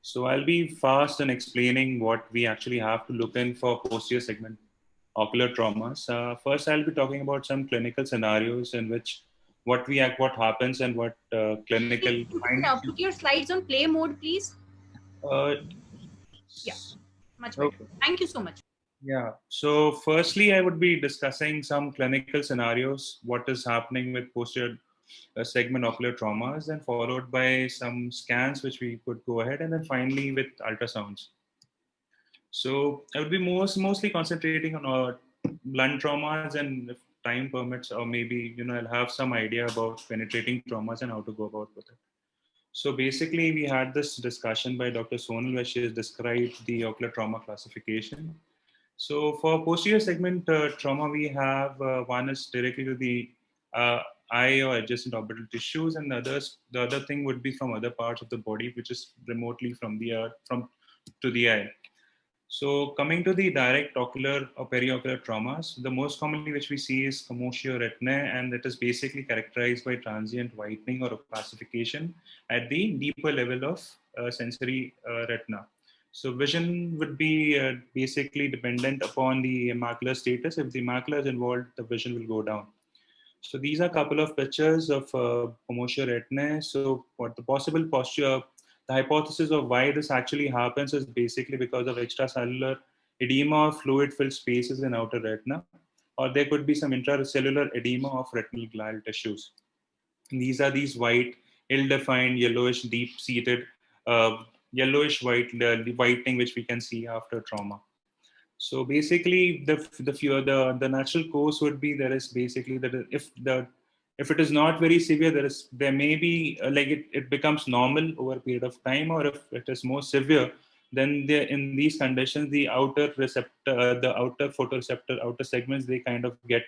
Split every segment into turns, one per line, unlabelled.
So I'll be fast in explaining what we actually have to look in for posterior segment ocular traumas. First, I'll be talking about some clinical scenarios in which what happens and what clinical
You can
findings.
put your slides on play mode, please.
Uh,
Yeah, much better.
okay.
Thank you so much.
Yeah. So firstly, I would be discussing some clinical scenarios, what is happening with posterior segment ocular traumas, and followed by some scans which we could go ahead, and then finally with ultrasounds. So I would be mostly concentrating on blunt traumas, and if time permits, or maybe I'll have some idea about penetrating traumas and how to go about with it. So basically, we had this discussion by Dr. Sonal where she has described the ocular trauma classification. So for posterior segment trauma, we have one is directly to the uh, eye or adjacent orbital tissues, and the other thing would be from other parts of the body, which is remotely from the from to the eye. So coming to the direct ocular or periocular traumas, the most commonly which we see is Chorioretinitis, and it is basically characterized by transient whitening or opacification at the deeper level of sensory retina. So vision would be basically dependent upon the macular status. If the macula is involved, the vision will go down. So these are a couple of pictures of Chorioretinitis. So what the possible posture, the hypothesis of why this actually happens is basically because of extracellular edema or fluid-filled spaces in outer retina, or there could be some intracellular edema of retinal glial tissues. And these are these white, ill-defined, yellowish, deep-seated, yellowish white whitening which we can see after trauma. So basically, the natural course would be there is basically that if it is not very severe, there may be like it becomes normal over a period of time, or if it is more severe, then in these conditions the outer receptor, the outer photoreceptor, outer segments, they kind of get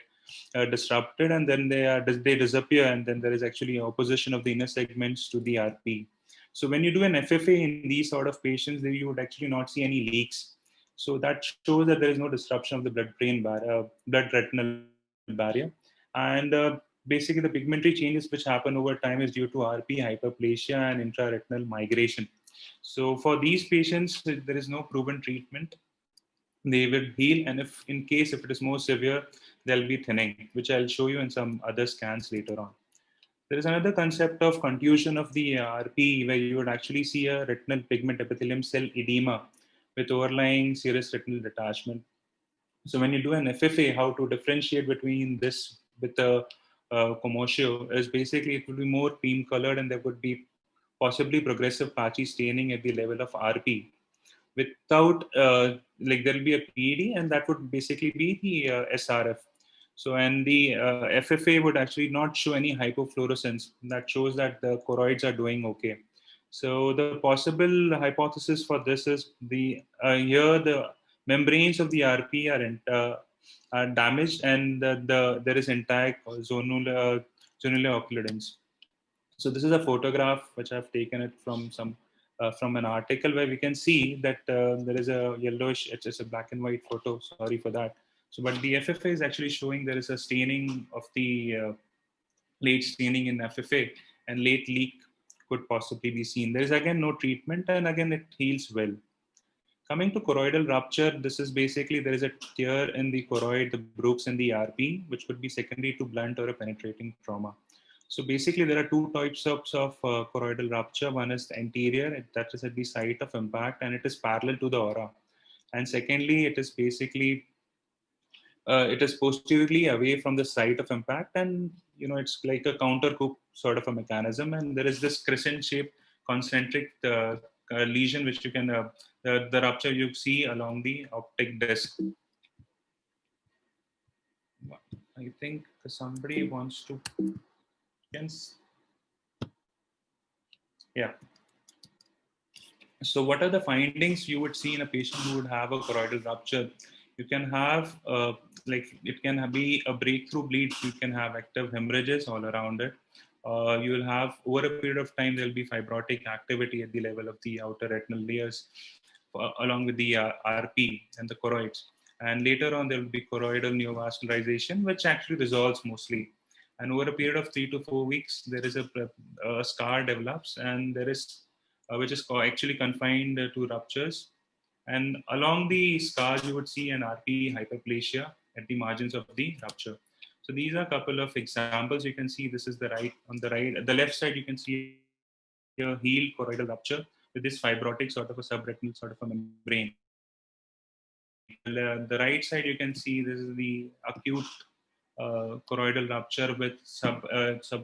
disrupted, and then they disappear, and then there is actually opposition of the inner segments to the RP. So when you do an FFA in these sort of patients, then you would actually not see any leaks. So that shows that there is no disruption of the blood retinal barrier. And basically, the pigmentary changes which happen over time is due to RP, hyperplasia, and intraretinal migration. So for these patients, there is no proven treatment. They will heal, and if it is more severe, there'll be thinning, which I'll show you in some other scans later on. There is another concept of contusion of the RP, where you would actually see a retinal pigment epithelium cell edema with overlying serous retinal detachment. So when you do an FFA, how to differentiate between this with the commotio is basically it will be more cream colored, and there would be possibly progressive patchy staining at the level of RP. Without like there will be a PED, and that would basically be the SRF. So and the FFA would actually not show any hypofluorescence. That shows that the choroids are doing okay. So the possible hypothesis for this is here the membranes of the RP are damaged, and there is intact zonula occludens. So this is a photograph which I've taken it from an article where we can see that there is a yellowish. It's a black and white photo. Sorry for that. So, but the FFA is actually showing there is a staining of the late staining in FFA, and late leak could possibly be seen. There is again no treatment, and again it heals well. Coming to choroidal rupture, this is basically there is a tear in the choroid, the Brooks and the RP, which could be secondary to blunt or a penetrating trauma. So basically, there are two types of choroidal rupture. One is the anterior, that is at the site of impact, and it is parallel to the aura. And secondly, it is posteriorly away from the site of impact, and it's like a counter coup sort of a mechanism. And there is this crescent-shaped concentric lesion which you can the rupture you see along the optic disc. I think somebody wants to. Yes. Yeah. So what are the findings you would see in a patient who would have a choroidal rupture? You can have like it can be a breakthrough bleed. You can have active hemorrhages all around it. You will have over a period of time there will be fibrotic activity at the level of the outer retinal layers, along with the RP and the choroids. And later on there will be choroidal neovascularization, which actually resolves mostly. And over a period of 3 to 4 weeks, there is a scar develops, and there is which is actually confined to ruptures. And along the scars, you would see an RP hyperplasia at the margins of the rupture. So these are a couple of examples. You can see this is the right, on the right, the left side, you can see a healed choroidal rupture with this fibrotic sort of a subretinal sort of a membrane. And the right side, you can see this is the acute choroidal rupture with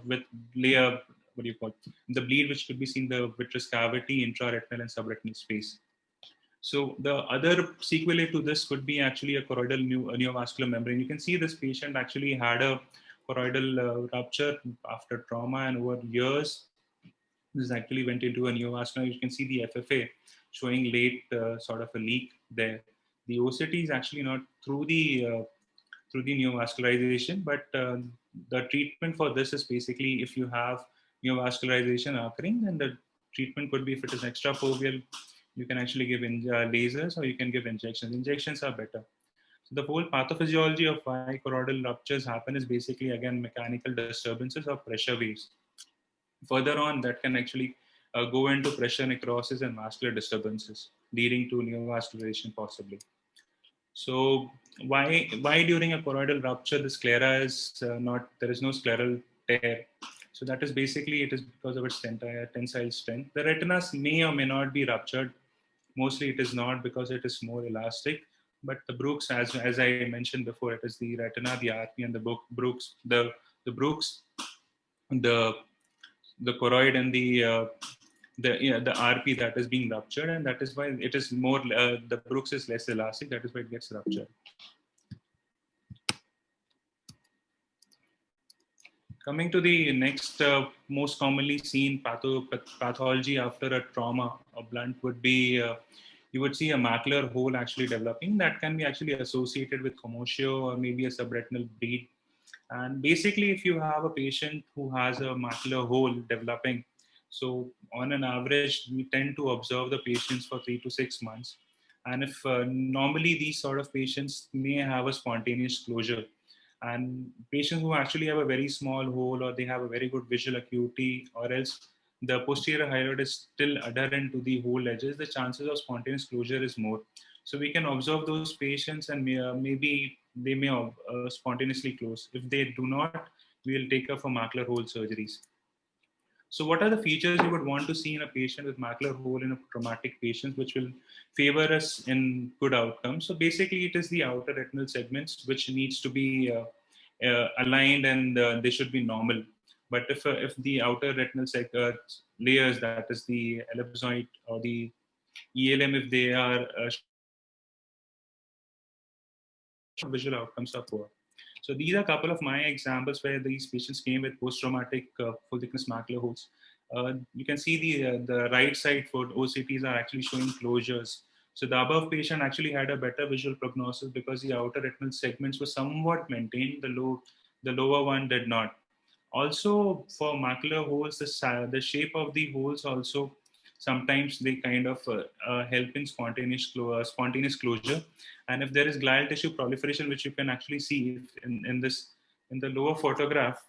with layer, what do you call it? The bleed, which could be seen the vitreous cavity, intraretinal and subretinal space. So the other sequelae to this could be actually a choroidal neovascular membrane. You can see this patient actually had a choroidal rupture after trauma, and over years, this actually went into a neovascular. You can see the FFA showing late sort of a leak there. The OCT is actually not through the neovascularization, but the treatment for this is basically if you have neovascularization occurring, then the treatment could be, if it is extrafoveal, you can actually give lasers, or you can give injections. Injections are better. So the whole pathophysiology of why choroidal ruptures happen is basically, again, mechanical disturbances or pressure waves. Further on, that can actually go into pressure necrosis and vascular disturbances, leading to neovascularization possibly. So why during a choroidal rupture the sclera is not, there is no scleral tear? So that is basically, it is because of its tensile strength. The retina may or may not be ruptured. Mostly it is not, because it is more elastic. But the Brooks, as I mentioned before, it is the retina, the RP, and the Brooks, the Brooks, the the choroid, and the RP that is being ruptured, and that is why it is more. The Brooks is less elastic. That is why it gets ruptured. Coming to the next most commonly seen pathology after a trauma or blunt would be, you would see a macular hole actually developing that can be actually associated with commotio or maybe a subretinal bleed. And basically, if you have a patient who has a macular hole developing, so on an average, we tend to observe the patients for 3 to 6 months. And if normally these sort of patients may have a spontaneous closure, and patients who actually have a very small hole, or they have a very good visual acuity, or else the posterior hyaloid is still adherent to the hole edges, the chances of spontaneous closure is more. So we can observe those patients, and maybe they may spontaneously close. If they do not, we will take up for macular hole surgeries. So what are the features you would want to see in a patient with macular hole in a traumatic patient, which will favor us in good outcomes? So basically, it is the outer retinal segments which needs to be aligned, and they should be normal. But if the outer retinal layers, that is the ellipsoid or the ELM, if they are visual outcomes are poor. So these are a couple of my examples where these patients came with post-traumatic full thickness macular holes. You can see the right side for OCTs are actually showing closures. So the above patient actually had a better visual prognosis because the outer retinal segments were somewhat maintained. The lower one did not. Also, for macular holes, the shape of the holes also sometimes they kind of help in spontaneous closure. And if there is glial tissue proliferation, which you can actually see in the lower photograph,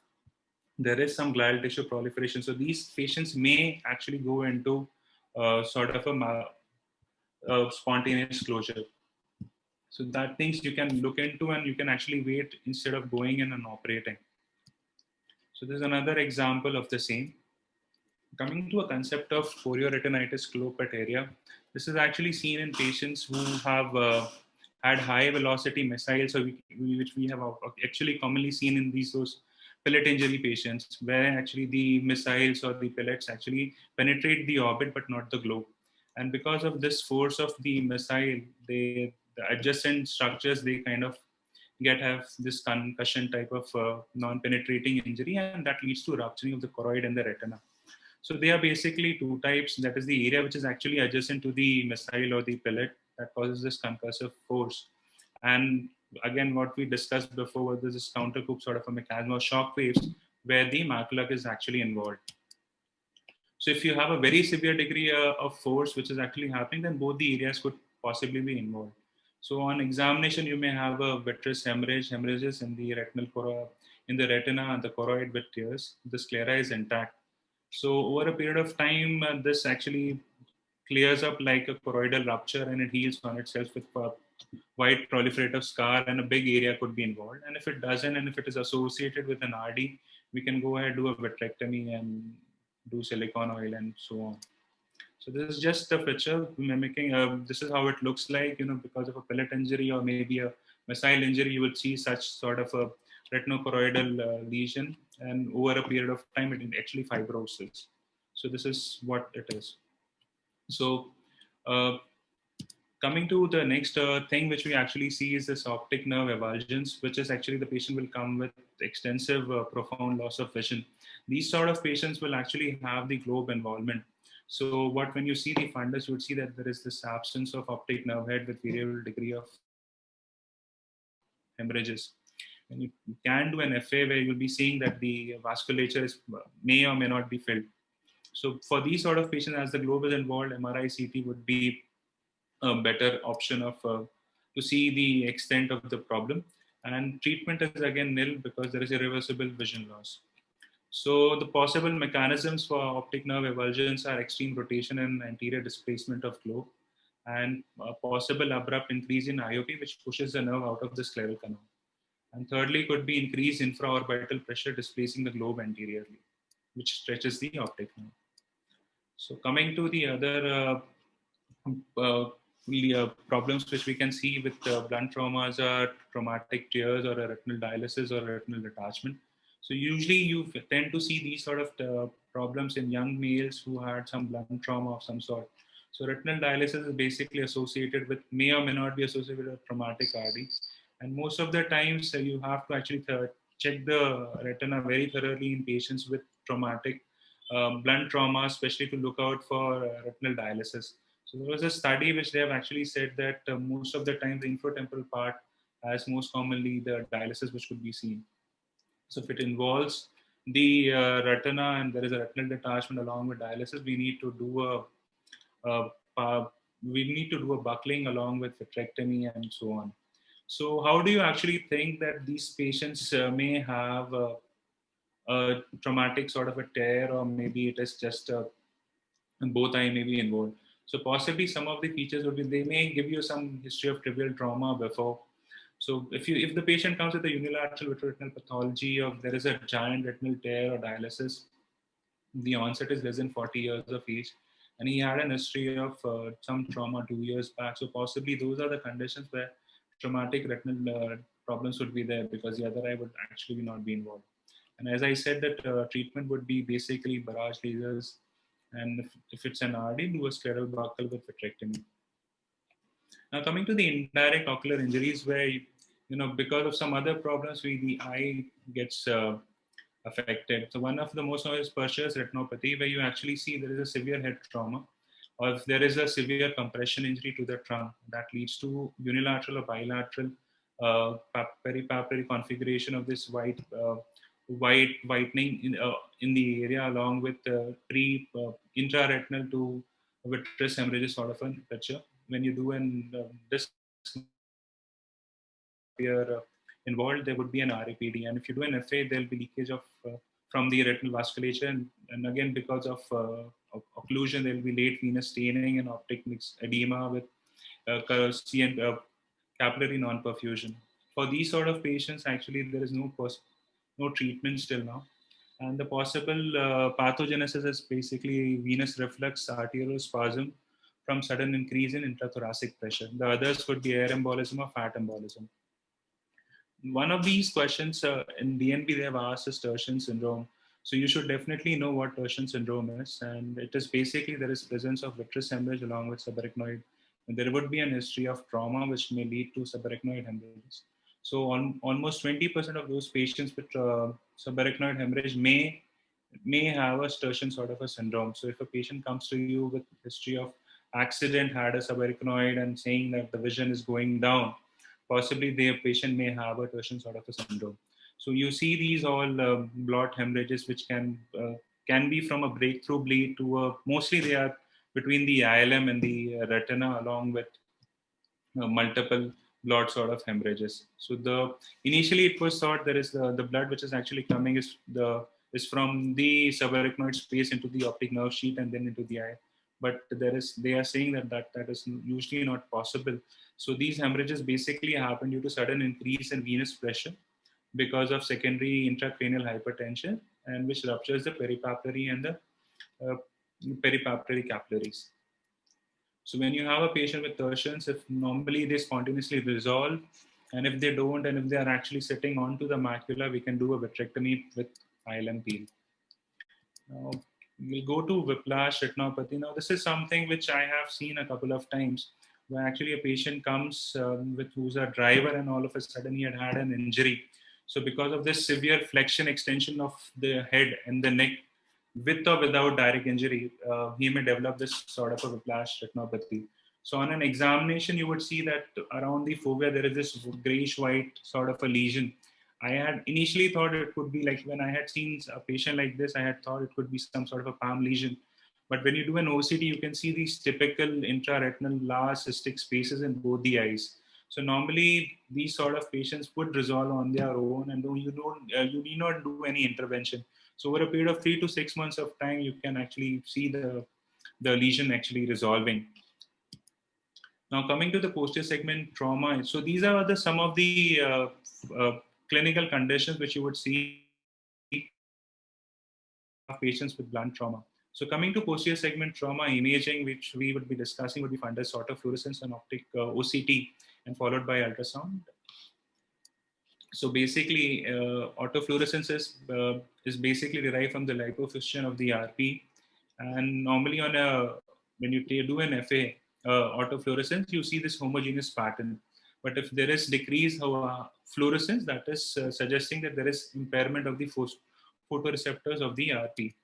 there is some glial tissue proliferation. So these patients may actually go into sort of a spontaneous closure. So that things you can look into, and you can actually wait instead of going in and operating. So there's another example of the same. Coming to a concept of chorioretinitis sclopetaria, this is actually seen in patients who have had high velocity missiles, so which we have actually commonly seen in those pellet injury patients, where actually the missiles or the pellets actually penetrate the orbit but not the globe. And because of this force of the missile, the adjacent structures, they kind of have this concussion type of non-penetrating injury, and that leads to rupturing of the choroid and the retina. So they are basically two types. That is the area which is actually adjacent to the missile or the pellet that causes this concussive force. And again, what we discussed before was this countercoup sort of a mechanism of shock waves where the macula is actually involved. So if you have a very severe degree of force which is actually happening, then both the areas could possibly be involved. So on examination, you may have a vitreous hemorrhages in the retinal in the retina and the choroid with tears. The sclera is intact. So over a period of time, this actually clears up like a choroidal rupture, and it heals on itself with a wide proliferative scar, and a big area could be involved. And if it doesn't, and if it is associated with an RD, we can go ahead do a vitrectomy and do silicone oil and so on. So this is just a picture mimicking. This is how it looks like, because of a pellet injury or maybe a missile injury, you will see such sort of a retinochoroidal lesion, and over a period of time, it actually fibroses. So this is what it is. So uh, coming to the next thing which we actually see is this optic nerve avulsions, which is actually the patient will come with extensive, profound loss of vision. These sort of patients will actually have the globe involvement. So what when you see the fundus, you would see that there is this absence of optic nerve head with variable degree of hemorrhages. And you can do an FA where you'll be seeing that the vasculature is may or may not be filled. So for these sort of patients, as the globe is involved, MRI CT would be a better option of to see the extent of the problem. And treatment is again nil because there is irreversible vision loss. So the possible mechanisms for optic nerve avulsions are extreme rotation and anterior displacement of globe, and possible abrupt increase in IOP, which pushes the nerve out of the scleral canal. And thirdly, could be increased infraorbital pressure displacing the globe anteriorly, which stretches the optic nerve. So coming to the other problems which we can see with blunt traumas are traumatic tears or a retinal dialysis or retinal detachment. So usually you tend to see these sort of problems in young males who had some blunt trauma of some sort. So retinal dialysis is basically associated with, may or may not be associated with a traumatic RD. And most of the times you have to actually check the retina very thoroughly in patients with traumatic blunt trauma, especially to look out for retinal dialysis. So there was a study which they have actually said that most of the time the infratemporal part has most commonly the dialysis which could be seen. So if it involves the retina and there is a retinal detachment along with dialysis, we need to do a we need to do a buckling along with vitrectomy and so on. So how do you actually think that these patients may have a traumatic sort of a tear, or maybe it is just both eye may be involved? So possibly some of the features would be they may give you some history of trivial trauma before. So if the patient comes with a unilateral vitreoretinal pathology, or there is a giant retinal tear or dialysis, the onset is less than 40 years of age, and he had an history of some trauma 2 years back. So possibly those are the conditions where traumatic retinal problems would be there, because the other eye would actually not be involved. And as I said, that treatment would be basically barrage lasers, and if it's an RD, do a scleral buckle with vitrectomy. Now coming to the indirect ocular injuries, where because of some other problems, the eye gets affected. So one of the most known is Purchase retinopathy, where you actually see there is a severe head trauma, or if there is a severe compression injury to the trunk that leads to unilateral or bilateral peripapillary configuration of this whitening in the area, along with intraretinal to vitreous hemorrhages sort of a picture. When you do an this involved, there would be an RAPD. And if you do an FA, there'll be leakage of from the retinal vasculature. And again, because of occlusion, there'll be late venous staining and optic mixed edema with capillary non-perfusion. For these sort of patients, actually, there is no treatment still now. And the possible pathogenesis is basically venous reflux, arteriospasm from sudden increase in intrathoracic pressure. The others could be air embolism or fat embolism. One of these questions in DNB they have asked is Tertian syndrome. So you should definitely know what Tertian syndrome is, and it is basically there is presence of vitreous hemorrhage along with subarachnoid. And there would be an history of trauma which may lead to subarachnoid hemorrhages. So almost 20% of those patients with subarachnoid hemorrhage may have a Tertian sort of a syndrome. So if a patient comes to you with history of accident, had a subarachnoid, and saying that the vision is going down, possibly their patient may have a Tertian sort of a syndrome. So you see these all blot hemorrhages, which can be from a breakthrough bleed to mostly they are between the ILM and the retina, along with multiple blot sort of hemorrhages. So initially it was thought there is the blood which is actually coming is is from the subarachnoid space into the optic nerve sheath and then into the eye. But they are saying that is usually not possible. So these hemorrhages basically happen due to sudden increase in venous pressure because of secondary intracranial hypertension, and which ruptures the peripapillary and the uh, peripapillary capillaries. So when you have a patient with tertians, if normally they spontaneously resolve, and if they don't, and if they are actually sitting onto the macula, we can do a vitrectomy with ILM peel. Now, we'll go to whiplash retinopathy. Now, this is something which I have seen a couple of times, where actually a patient comes with who's a driver, and all of a sudden he had an injury. So because of this severe flexion extension of the head and the neck, with or without direct injury, he may develop this sort of a whiplash retinopathy. So on an examination, you would see that around the fovea there is this grayish white sort of a lesion. I had initially thought it could be like, when I had seen a patient like this, I had thought it could be some sort of a palm lesion. But when you do an OCT, you can see these typical intraretinal large cystic spaces in both the eyes. So normally these sort of patients would resolve on their own, and you need not do any intervention. So over a period of 3 to 6 months of time, you can actually see the lesion actually resolving. Now coming to the posterior segment trauma, so these are some of the clinical conditions which you would see have patients with blunt trauma. So coming to posterior segment trauma imaging, which we would be discussing, would be fundus autofluorescence and optic OCT, and followed by ultrasound. So basically, autofluorescence is basically derived from the lipofuscin of the RP, and normally when you do an FA autofluorescence, you see this homogeneous pattern. But if there is decreased fluorescence, that is suggesting that there is impairment of the photoreceptors of the RP.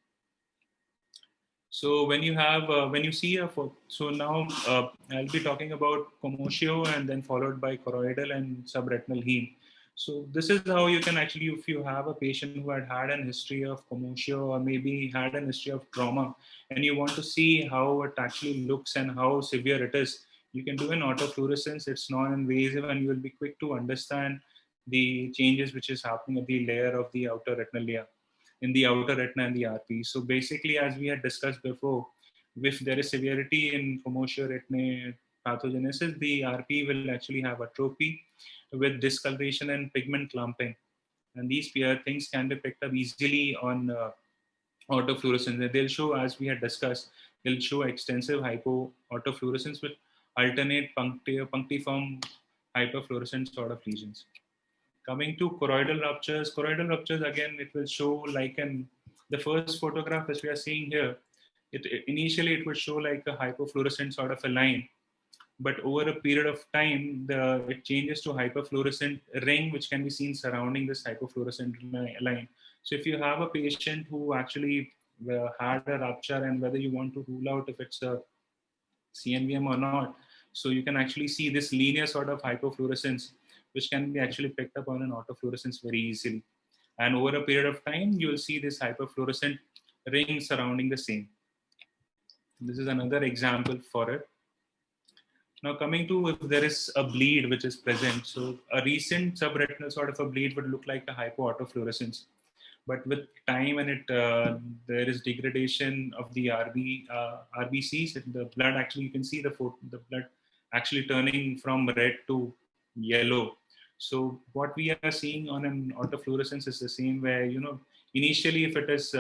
So when you see so now I'll be talking about commotio and then followed by choroidal and subretinal heme. So this is how you can actually, if you have a patient who had an history of commotio or maybe had an history of trauma, and you want to see how it actually looks and how severe it is, you can do an autofluorescence. It's non-invasive, and you will be quick to understand the changes which is happening at the layer of the outer retinal layer, in the outer retina and the RP. So basically, as we had discussed before, if there is severity in commotio retinae pathogenesis, the RP will actually have atrophy with discoloration and pigment clumping. And these things can be picked up easily on autofluorescence. They'll show, as we had discussed, they'll show extensive autofluorescence with alternate punctiform hyperfluorescent sort of lesions. Coming to choroidal ruptures, again, it will show like the first photograph which we are seeing here, initially it would show like a hypofluorescent sort of a line, but over a period of time, it changes to hyperfluorescent ring, which can be seen surrounding this hypofluorescent line. So if you have a patient who actually had a rupture, and whether you want to rule out if it's a CNVM or not, so you can actually see this linear sort of hypofluorescence, which can be actually picked up on an autofluorescence very easily. And over a period of time, you will see this hyperfluorescent ring surrounding the same. This is another example for it. Now coming to if there is a bleed which is present. So a recent subretinal sort of a bleed would look like a hypoautofluorescence. But with time and there is degradation of the RBCs, the blood actually, you can see the blood actually turning from red to yellow. So what we are seeing on an autofluorescence is the same, where, initially if it is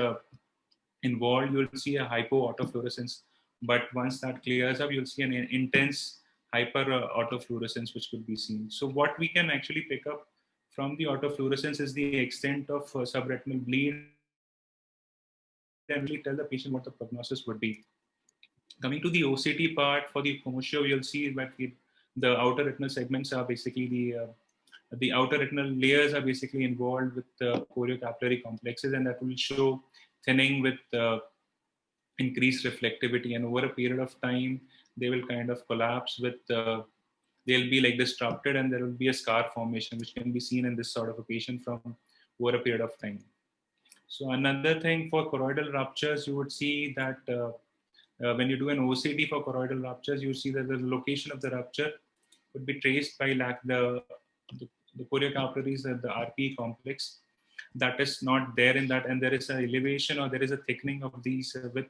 involved, you'll see a hypoautofluorescence. But once that clears up, you'll see an intense hyper autofluorescence which could be seen. So what we can actually pick up from the autofluorescence is the extent of subretinal bleed, and really tell the patient what the prognosis would be. Coming to the OCT part for the commotio, you'll see that the outer retinal segments are basically the outer retinal layers are basically involved with the choriocapillary complexes, and that will show thinning with increased reflectivity, and over a period of time they will kind of collapse with they'll be like disrupted, and there will be a scar formation which can be seen in this sort of a patient from over a period of time. So another thing for choroidal ruptures, you would see that when you do an OCT for choroidal ruptures, you see that the location of the rupture would be traced by the choriocapillaries at the RP complex, that is not there in that, and there is an elevation or there is a thickening of these with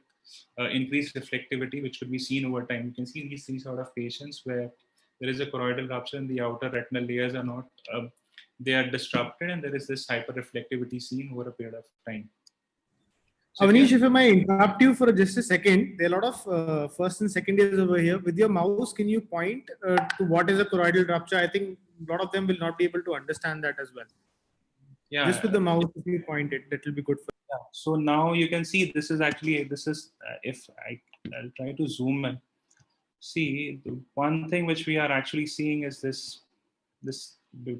increased reflectivity, which could be seen over time. You can see these three sort of patients where there is a choroidal rupture and the outer retinal layers are not, they are disrupted, and there is this hyperreflectivity seen over a period of time. So
Awaneesh, if I might interrupt you for just a second, there are a lot of first and second years over here. With your mouse, can you point to what is a choroidal rupture? I think a lot of them will not be able to understand that as well.
yeah,
Just with the mouse, if you point it, that will be good for you.
Yeah. So now you can see this is actually, this is, if I'll try to zoom in. See, the one thing which we are actually seeing is this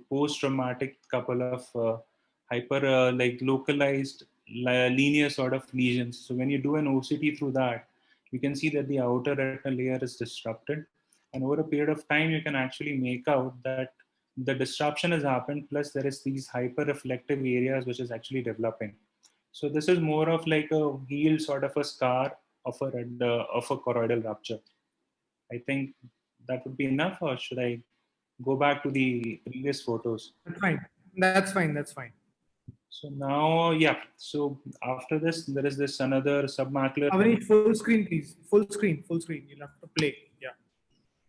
post-traumatic couple of hyper like localized linear sort of lesions. So when you do an OCT through that, you can see that the outer retinal layer is disrupted, and over a period of time you can actually make out that the disruption has happened, plus there is these hyper reflective areas which is actually developing. So this is more of like a healed sort of a scar of a choroidal rupture. I think that would be enough, or should I go back to the previous photos?
That's fine. That's fine. That's fine.
So now, yeah. So after this, there is this another submacular.
Awaneesh, full screen, please. Full screen. Full screen. You'll have to play. Yeah.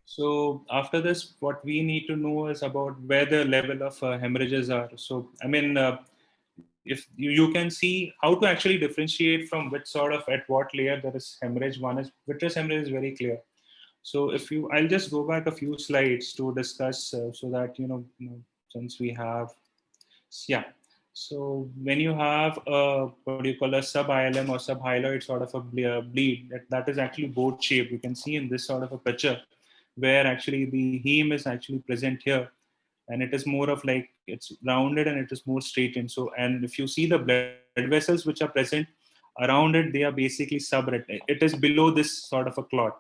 So after this, what we need to know is about where the level of hemorrhages are. So I mean, if you can see how to actually differentiate from which sort of at what layer there is hemorrhage. One is vitreous hemorrhage is very clear. So if you, I'll just go back a few slides to discuss so that since we have, yeah. So when you have a what do you call a sub-ILM or subhyaloid sort of a bleed, that is actually boat shaped. You can see in this sort of a picture where actually the heme is actually present here, and it is more of like it's rounded and it is more straightened. So, and if you see the blood vessels which are present around it, they are basically subretinal. It is below this sort of a clot.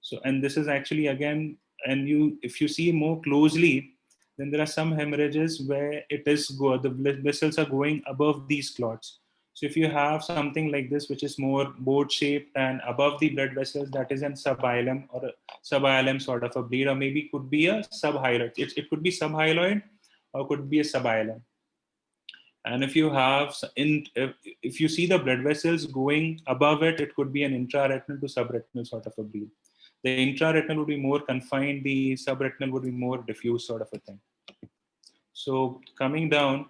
So, and this is actually again, and if you see more closely, then there are some hemorrhages where the vessels are going above these clots. So if you have something like this, which is more boat shaped and above the blood vessels, that is an subilum or a subilum sort of a bleed, or maybe could be a subhyaloid. It could be subhyaloid or could be a subilum. And if you have if you see the blood vessels going above it, it could be an intraretinal to subretinal sort of a bleed. The intraretinal would be more confined, the subretinal would be more diffuse sort of a thing. So coming down,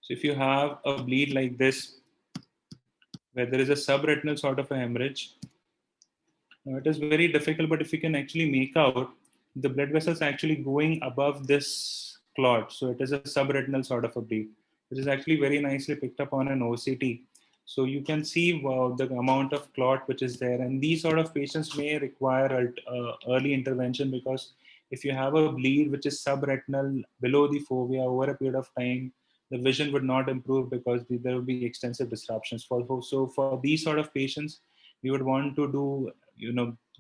so if you have a bleed like this, where there is a subretinal sort of a hemorrhage, now it is very difficult, but if you can actually make out the blood vessels actually going above this clot, so it is a subretinal sort of a bleed, which is actually very nicely picked up on an OCT. So you can see the amount of clot which is there, and these sort of patients may require early intervention, because if you have a bleed which is subretinal below the fovea over a period of time, the vision would not improve because there will be extensive disruptions. So for these sort of patients, we would want to do,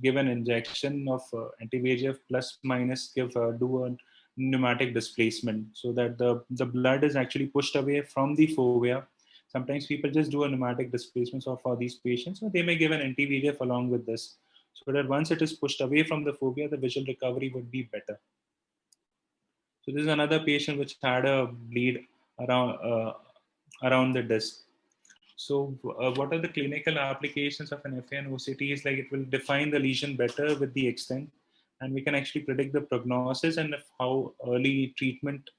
give an injection of anti-VEGF plus minus do a pneumatic displacement, so that the blood is actually pushed away from the fovea. Sometimes people just do a pneumatic displacement for these patients, or they may give an anti-VEGF along with this, so that once it is pushed away from the fovea, the visual recovery would be better. So this is another patient which had a bleed around the disc. So what are the clinical applications of an FAN OCT? Is like it will define the lesion better with the extent, and we can actually predict the prognosis and how early treatment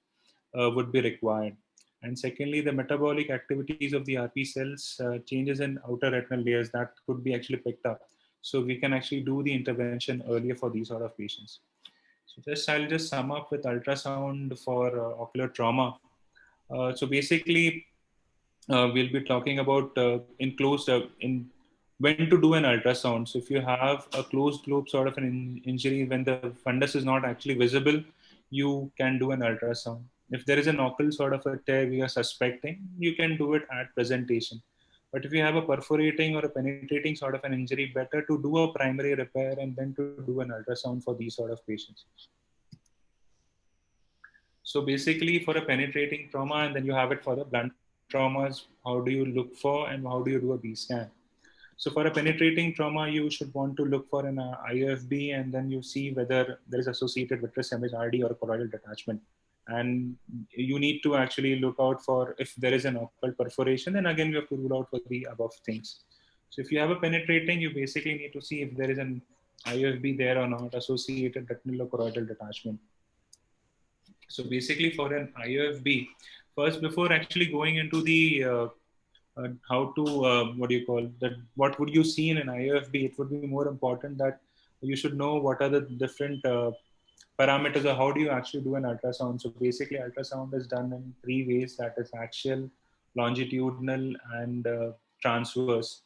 would be required. And secondly, the metabolic activities of the RP cells, changes in outer retinal layers, that could be actually picked up. So we can actually do the intervention earlier for these sort of patients. So I'll just sum up with ultrasound for ocular trauma. So basically, we'll be talking about in when to do an ultrasound. So if you have a closed globe sort of an injury, when the fundus is not actually visible, you can do an ultrasound. If there is an occult sort of a tear we are suspecting, you can do it at presentation. But if you have a perforating or a penetrating sort of an injury, better to do a primary repair and then to do an ultrasound for these sort of patients. So basically, for a penetrating trauma, and then you have it for the blunt traumas, how do you look for and how do you do a B scan? So for a penetrating trauma, you should want to look for an IOFB, and then you see whether there is associated vitreous hemorrhage, RD, or choroidal detachment. and you need to actually look out for if there is an occult perforation, then again you have to rule out for the above things. So if you have a penetrating, you basically need to see if there is an IOFB there or not, associated retinal or choroidal detachment. So basically for an IOFB, first before actually going into the how to what do you call that, what would you see in an IOFB, it would be more important that you should know what are the different parameters or how do you actually do an ultrasound. So basically ultrasound is done in three ways, that is axial, longitudinal, and transverse.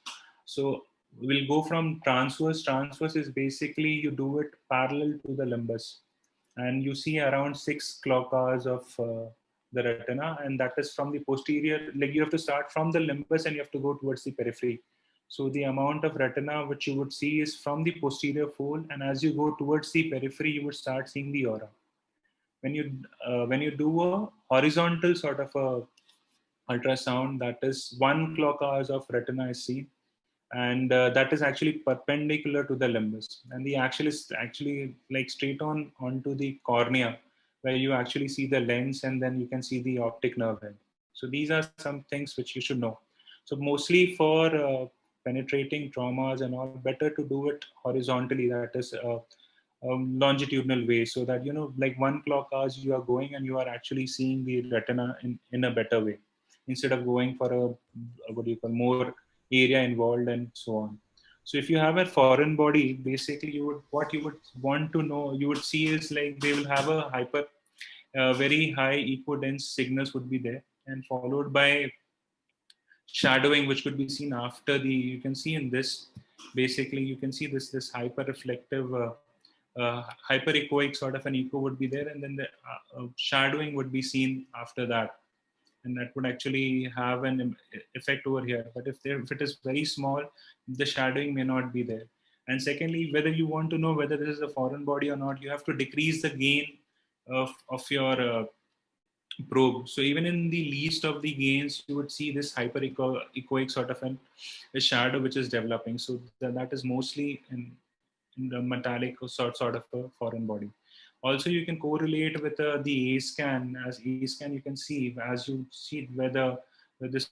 So we'll go from transverse. Transverse is basically you do it parallel to the limbus, and you see around 6 clock hours of the retina, and that is from the posterior, like you have to start from the limbus and you have to go towards the periphery. So the amount of retina which you would see is from the posterior fold, and as you go towards the periphery, you would start seeing the aura. When you do a horizontal sort of a ultrasound, that is 1 clock hours of retina is seen, and that is actually perpendicular to the limbus, and the axial is actually like straight on onto the cornea, where you actually see the lens and then you can see the optic nerve head. So these are some things which you should know. So mostly for penetrating traumas and all, better to do it horizontally, that is longitudinal way, so that like 1 clock hours you are going and you are actually seeing the retina in a better way, instead of going for a what do you call more area involved and so on. So if you have a foreign body, basically what you would want to know, you would see is like they will have a very high equidense signals would be there, and followed by shadowing, which could be seen after the, you can see in this, basically you can see this hyper reflective hyper echoic sort of an echo would be there, and then the shadowing would be seen after that, and that would actually have an effect over here. But if it is very small, the shadowing may not be there. And secondly, whether you want to know whether this is a foreign body or not, you have to decrease the gain of your probe. So even in the least of the gains, you would see this hyper echoic sort of a shadow which is developing. So that is mostly in the metallic sort of a foreign body. Also, you can correlate with the A scan. As A scan, you can see as you see where this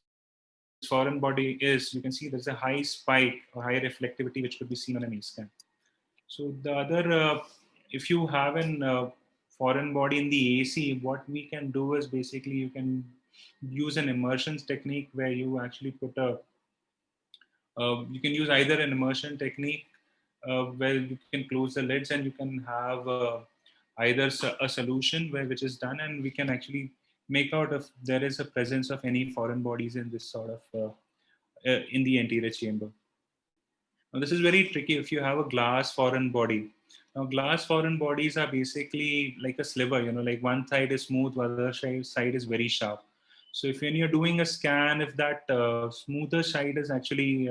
foreign body is, you can see there's a high spike or high reflectivity which could be seen on an A scan. So the other, if you have an foreign body in the AC, what we can do is basically you can use an immersion technique where you actually put you can use either an immersion technique where you can close the lids and you can have either a solution which is done, and we can actually make out if there is a presence of any foreign bodies in this sort of in the anterior chamber. Now, this is very tricky if you have a glass foreign body. Now, glass foreign bodies are basically like a sliver, like one side is smooth, other side is very sharp. So if when you're doing a scan, if that smoother side is actually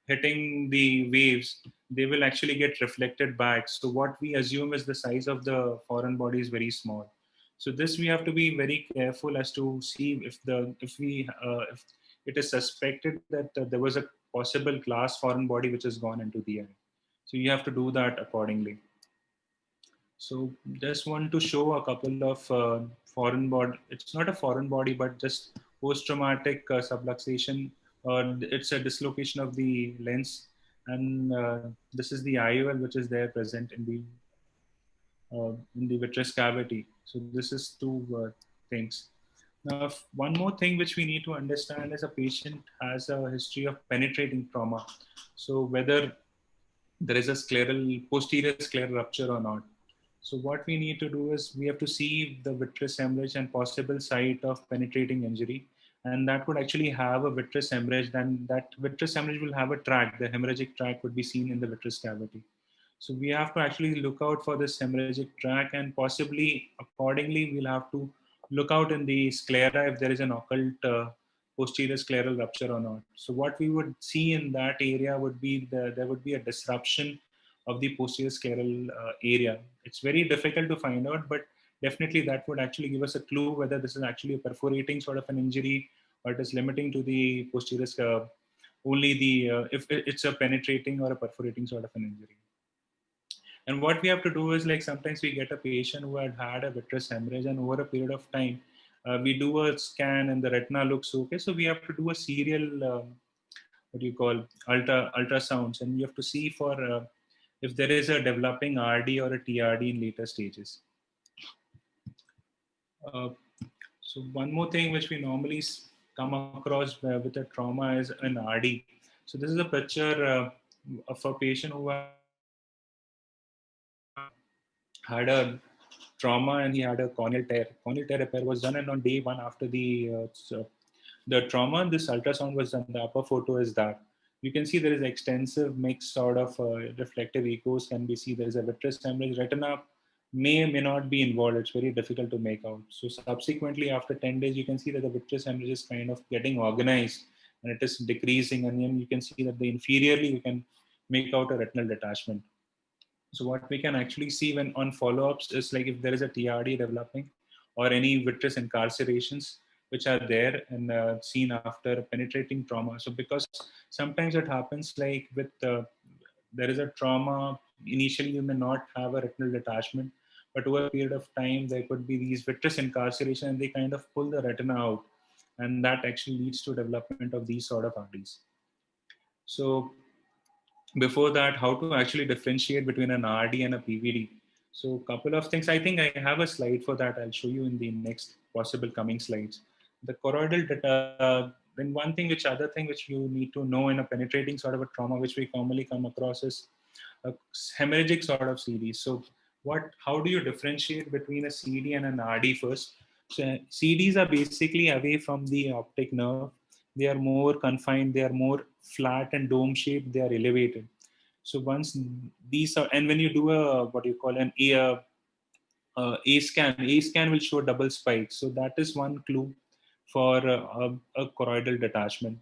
hitting the waves, they will actually get reflected back. So what we assume is the size of the foreign body is very small. So this we have to be very careful as to see if it is suspected that there was a possible glass foreign body which has gone into the eye. So you have to do that accordingly. So just want to show a couple of foreign body. It's not a foreign body, but just post-traumatic subluxation. It's a dislocation of the lens, and this is the IOL which is there present in the vitreous cavity. So this is two things. Now, one more thing which we need to understand is a patient has a history of penetrating trauma. So whether there is a posterior scleral rupture or not. So what we need to do is we have to see the vitreous hemorrhage and possible site of penetrating injury. And that would actually have a vitreous hemorrhage. Then that vitreous hemorrhage will have a tract. The hemorrhagic tract would be seen in the vitreous cavity. So we have to actually look out for this hemorrhagic tract, and possibly accordingly, we'll have to look out in the sclera if there is an occult posterior scleral rupture or not. So what we would see in that area would be there would be a disruption of the posterior scleral area. It's very difficult to find out, but definitely that would actually give us a clue whether this is actually a perforating sort of an injury, or it is limiting to the posterior only the if it's a penetrating or a perforating sort of an injury. And what we have to do is, like, sometimes we get a patient who had a vitreous hemorrhage, and over a period of time, we do a scan and the retina looks okay. So we have to do a serial, what do you call, ultrasounds, and you have to see for if there is a developing RD or a TRD in later stages. Uh, so one more thing which we normally come across with a trauma is an RD. So this is a picture of a patient who had a trauma and he had a corneal tear. Corneal tear repair was done, and on day one after the trauma, this ultrasound was done. The upper photo is that. You can see there is extensive mix sort of reflective echoes can be seen. There is a vitreous hemorrhage. Retina may not be involved. It's very difficult to make out. So subsequently, after 10 days, you can see that the vitreous hemorrhage is kind of getting organized and it is decreasing. And then you can see that the inferiorly you can make out a retinal detachment. So what we can actually see when on follow-ups is like if there is a TRD developing or any vitreous incarcerations which are there and seen after penetrating trauma. So because sometimes it happens like with there is a trauma, initially you may not have a retinal detachment, but over a period of time there could be these vitreous incarceration and they kind of pull the retina out, and that actually leads to development of these sort of RDs. So before that, how to actually differentiate between an RD and a PVD. So a couple of things. I think I have a slide for that. I'll show you in the next possible coming slides. The choroidal data, then one thing, which other thing which you need to know in a penetrating sort of a trauma, which we commonly come across is a hemorrhagic sort of CD. So how do you differentiate between a CD and an RD first? So CDs are basically away from the optic nerve. They are more confined, they are more flat and dome shaped, they are elevated. So once these are, and when you do a, what you call an A scan will show double spikes. So that is one clue for a choroidal detachment.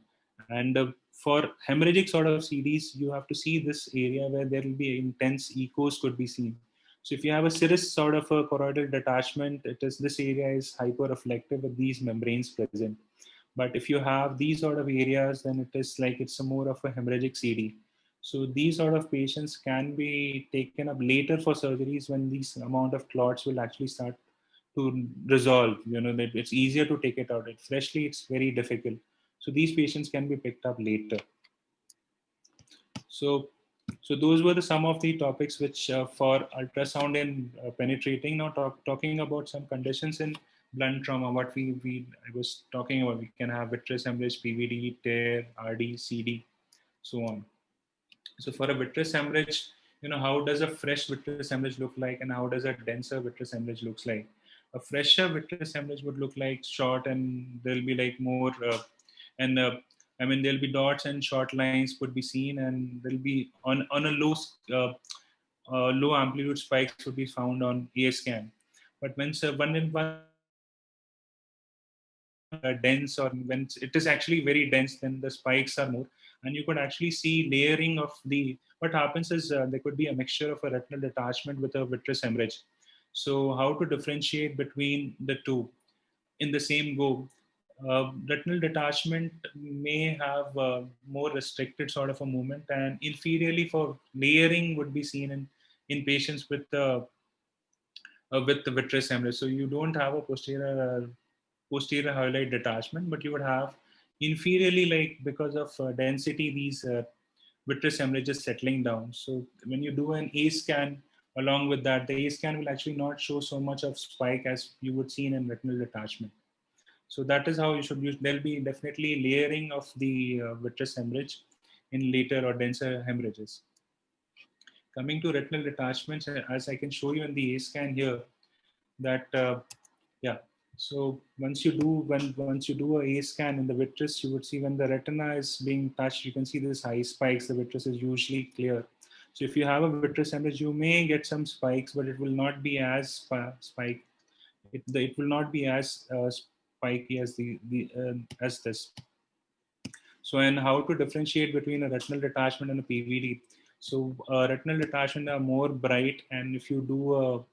And for hemorrhagic sort of CDs, you have to see this area where there will be intense echoes could be seen. So if you have a serous sort of a choroidal detachment, this area is hyper-reflective with these membranes present. But if you have these sort of areas, then it is like it's a more of a hemorrhagic CD. So these sort of patients can be taken up later for surgeries when these amount of clots will actually start to resolve. You know, that it's easier to take it out. Freshly, it's very difficult. So these patients can be picked up later. So, so those were some of the topics which for ultrasound and penetrating. Now talking about some conditions in blunt trauma. What I was talking about, we can have vitreous hemorrhage, PVD, tear, RD, CD, so on. So for a vitreous hemorrhage, you know, how does a fresh vitreous hemorrhage look like, and how does a denser vitreous hemorrhage looks like? A fresher vitreous hemorrhage would look like short, and there'll be like more, and I mean there'll be dots and short lines could be seen, and there'll be on a low amplitude spikes would be found on A scan. But when one dense, or when it is actually very dense, then the spikes are more, and you could actually see layering of the, what happens is there could be a mixture of a retinal detachment with a vitreous hemorrhage. So how to differentiate between the two in the same go? Retinal detachment may have more restricted sort of a movement, and inferiorly for layering would be seen in patients with the vitreous hemorrhage. So you don't have a posterior highlight detachment, but you would have inferiorly, like because of density, these vitreous hemorrhages settling down. So when you do an A scan, along with that, the A scan will actually not show so much of spike as you would see in retinal detachment. So that is how you should use. There'll be definitely layering of the vitreous hemorrhage in later or denser hemorrhages. Coming to retinal detachments, as I can show you in the A scan here, that yeah. So once you do a scan in the vitreous, you would see when the retina is being touched, you can see this high spikes. The vitreous is usually clear. So if you have a vitreous hemorrhage, you may get some spikes, but it will not be as spike. It will not be as spiky as as this. So, and how to differentiate between a retinal detachment and a PVD? So, retinal detachment are more bright, and if you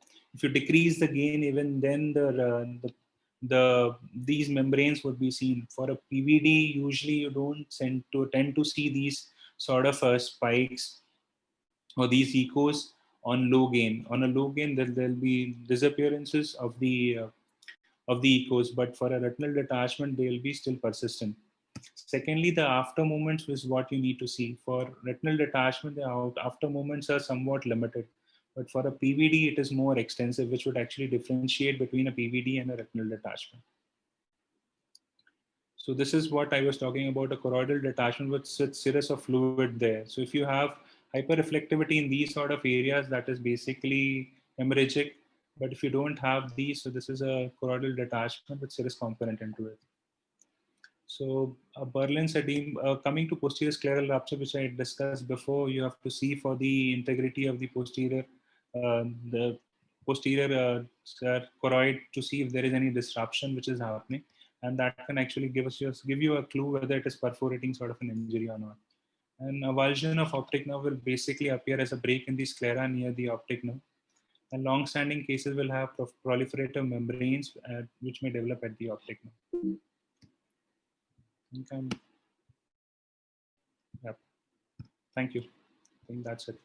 decrease the gain, even then these membranes would be seen. For a PVD, usually you don't tend to see these sort of spikes or these echoes on low gain. On a low gain, there'll be disappearances of the echos, but for a retinal detachment, they will be still persistent. Secondly, the after movements is what you need to see. For retinal detachment, the after movements are somewhat limited, but for a PVD, it is more extensive, which would actually differentiate between a PVD and a retinal detachment. So this is what I was talking about, a choroidal detachment with cirrus of fluid there. So if you have hyperreflectivity in these sort of areas, that is basically hemorrhagic. But if you don't have these, so this is a choroidal detachment with cirrus component into it. So Berlin's edema, coming to posterior scleral rupture, which I discussed before, you have to see for the integrity of the posterior choroid to see if there is any disruption which is happening, and that can actually give you a clue whether it is perforating sort of an injury or not. And avulsion of optic nerve will basically appear as a break in the sclera near the optic nerve. And long-standing cases will have proliferative membranes which may develop at the optic nerve. Okay. Yep. Thank you. I think that's it.